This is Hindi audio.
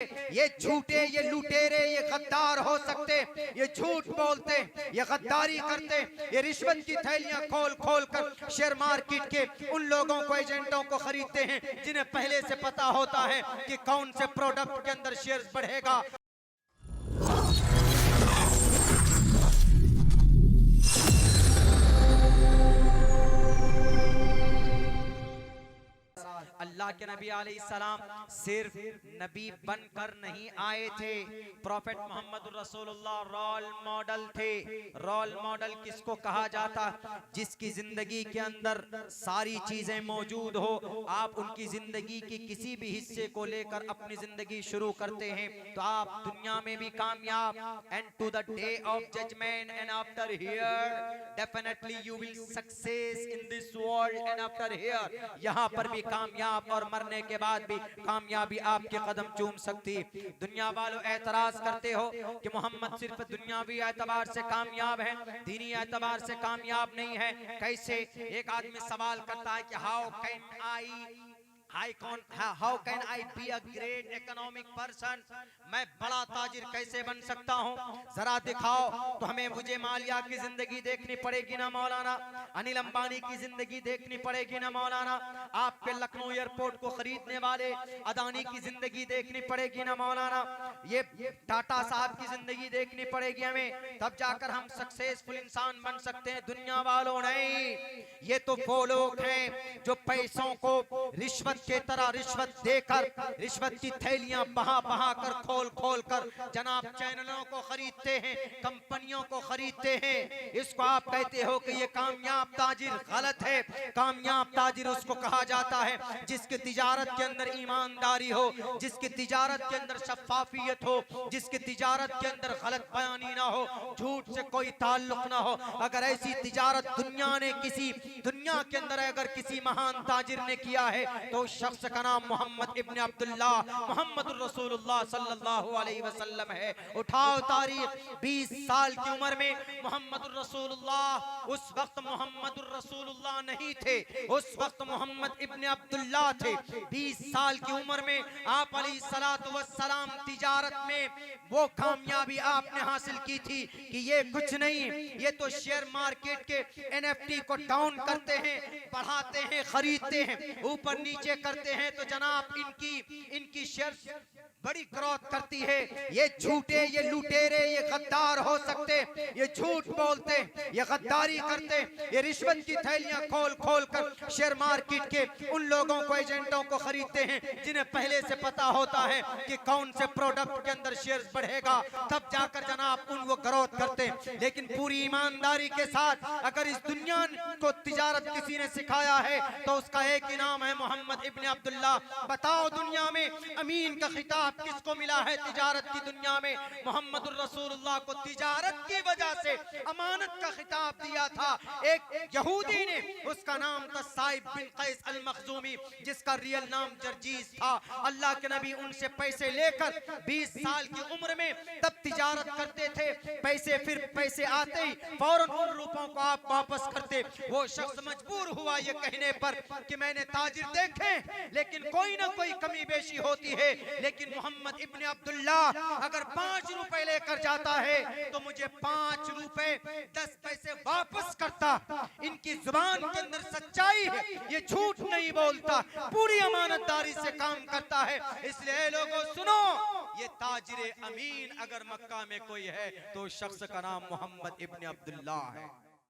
ये झूठे, ये लुटेरे, ये गद्दार हो सकते, ये झूठ बोलते, ये गद्दारी करते, ये रिश्वत की थैलियां खोल खोल कर शेयर मार्केट के उन लोगों को, एजेंटों को खरीदते हैं जिन्हें पहले से पता होता है कि कौन से प्रोडक्ट के अंदर शेयर बढ़ेगा। अल्लाह के नबी अलैहिस्सलाम सिर्फ नबी बनकर नहीं आए थे, प्रॉफेट मोहम्मद रसूलुल्लाह रोल मॉडल थे। रोल मॉडल किसको कहा जाता? जिसकी जिंदगी के अंदर सारी चीजें मौजूद हो, आप उनकी जिंदगी की किसी भी हिस्से को लेकर अपनी जिंदगी शुरू करते हैं तो आप दुनिया में भी कामयाब, and to the day of judgment and after here definitely you will success in this world and after here, यहाँ पर भी कामयाब और मरने के बाद भी कामयाबी आपके कदम चूम सकती। दुनिया वालों एतराज करते हो कि मोहम्मद सिर्फ दुनियावी एतबार से कामयाब है, दीनी एतबार से कामयाब नहीं है। कैसे? एक आदमी सवाल करता है कि how can I be a great economic person, मैं बड़ा ताजिर कैसे बन सकता हूँ? जरा दिखाओ। तो हमें मुझे मालिया की जिंदगी देखनी पड़ेगी ना मौलाना, अनिल अंबानी की जिंदगी देखनी पड़ेगी ना मौलाना, आपके लखनऊ एयरपोर्ट को खरीदने वाले अदानी की जिंदगी देखनी पड़ेगी ना मौलाना, ये टाटा साहब की जिंदगी देखनी पड़ेगी हमें, तब जाकर हम सक्सेसफुल इंसान बन सकते हैं। दुनिया वालों नहीं, ये तो वो लोग हैं जो पैसों को रिश्वत के तरह रिश्वत देकर, रिश्वत की थैलियां बहा बहा कर, खोल खोल कर जनाब चैनलों को खरीदते हैं, कंपनियों को खरीदते हैं। इसको आप कहते हो कि ये कामयाब ताजिर? गलत है। कामयाब ताजिर उसको कहा जाता है जिसकी तिजारत के अंदर ईमानदारी हो, जिसकी तिजारत के अंदर शफाफियत हो, जिसकी तिजारत के अंदर गलत बयानी ना हो, झूठ से कोई ताल्लुक ना हो। अगर ऐसी तिजारत दुनिया के अंदर अगर किसी महान ताजिर ने किया है तो शख्स का नाम मोहम्मद इब्न अब्दुल्लाह मोहम्मद रसूलुल्लाह सल्लल्लाहु अलैहि वसल्लम है। उठाओ तारीख, 20 साल की उम्र में मोहम्मद रसूलुल्लाह, उस वक्त मोहम्मद रसूलुल्लाह नहीं थे, उस वक्त मोहम्मद इब्न अब्दुल्लाह थे। 20 साल की उम्र में आप अलैहिस्सलातु वस्सलाम तिजारत में वो कामयाबी आपने हासिल की थी कि ये कुछ नहीं, ये तो शेयर मार्केट के NFT को डाउन करते हैं, बढ़ाते हैं, खरीदते हैं, ऊपर नीचे करते हैं तो जनाब इनकी शेयर बड़ी ग्रोथ करती है। ये झूठे, ये लुटेरे, ये गद्दार हो सकते, ये झूठ बोलते, ये गद्दारी करते, ये रिश्वत की थैलियां खोल खोल कर शेयर मार्केट के उन लोगों को, एजेंटों को खरीदते हैं जिन्हें पहले से पता होता है कि कौन से प्रोडक्ट के अंदर शेयर बढ़ेगा, तब जाकर जनाब वो ग्रोथ करते। लेकिन पूरी ईमानदारी के साथ अगर इस दुनिया को तिजारत किसी ने सिखाया है तो उसका एक ही नाम है मोहम्मद इब्न अब्दुल्लाह। बताओ दुनिया में अमीन का खिताब किसको मिला है तिजारत की दुनिया में? मोहम्मद रसूलुल्लाह को तिजारत की वजह से अमानत का खिताब दिया था एक यहूदी ने, उसका नाम था साइब बिन कैस अल मखजूमी, जिसका रियल नाम जर्जीस था। अल्लाह के नबी उनसे पैसे लेकर 20 साल की उम्र में तब तिजारत करते थे, पैसे आते ही फौरन उन रुपयों को आप वापस करते। वो शख्स मजबूर हुआ ये कहने पर कि मैंने ताजिर देखे लेकिन कोई ना कोई कमी बेशी होती है, लेकिन मोहम्मद इब्न अब्दुल्लाह अगर 5 रुपए लेकर जाता है तो मुझे 5 रुपए 10 पैसे वापस करता। इनकी जुबान के अंदर सच्चाई है, ये झूठ नहीं बोलता, पूरी अमानतदारी से काम करता है। इसलिए लोगों सुनो, ये ताजिर अमीन अगर मक्का में कोई है तो शख्स का नाम मोहम्मद इब्न अब्दुल्लाह है।